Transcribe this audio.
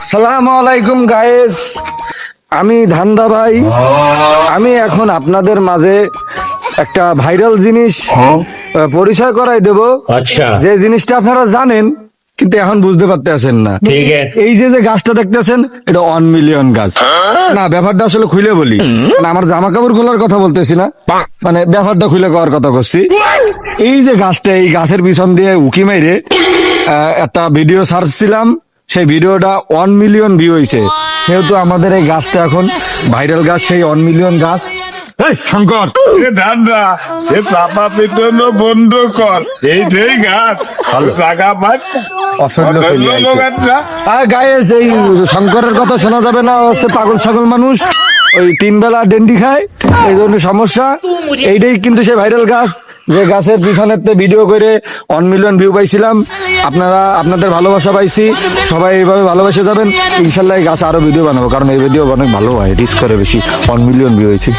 আসসালামু আলাইকুম গাইস, আমি ধান্দা ভাই। আমি এখন আপনাদের মাঝে একটা ভাইরাল জিনিস পরিচয় করাই দেব। अच्छा যে জিনিসটা আপনারা জানেন কিন্তু এখন বুঝতে পারতেছেন না। ठीक है এই যে যে গাছটা দেখতেছেন এটা 1 মিলিয়ন গাছ। না, ব্যাপারটা আসলে খুলে বলি, মানে আমার জামা কাপড় খোলার কথা বলতেছি না, মানে ব্যাপারটা খুলে করার কথা করছি। এই যে গাছটা, এই গাছের পিছন দিয়ে উকি মাইরে একটা ভিডিও সার্চ ছিলাম, সেই ভিডিওটা 1 মিলিয়ন ভিউ হয়েছে। যেহেতু আমাদের এই গাছটা এখন ভাইরাল গাছ, সেই 1 মিলিয়ন গাছ। এই শঙ্কর, এ ধান্দা এ চাপা পিটানো বন্ধ কর, এই যেই গাছ টাকা পায় অসহ্য ফেলে আইছে। লোকেরটা গায়েস, এই শঙ্করের কথা শোনা যাবে না, ও হচ্ছে পাগল ছাগল মানুষ, ওই 3 বেলা ডেন্ডি খায়, এই জন্য সমস্যা। এইটাই কিন্তু সেই ভাইরাল গাছ, যে গাছের পিছনের ভিডিও করে 1 মিলিয়ন ভিউ পাইছিলাম। আপনাদের ভালোবাসা পাইছি, সবাই এইভাবে ভালোবাসে যাবেন। ইনশাল্লাহ এই গাছ আরো ভিডিও বানাবো, কারণ এই ভিডিও অনেক ভালো হয়, রিস্ক করে বেশি। 1 মিলিয়ন ভিউ হয়েছে।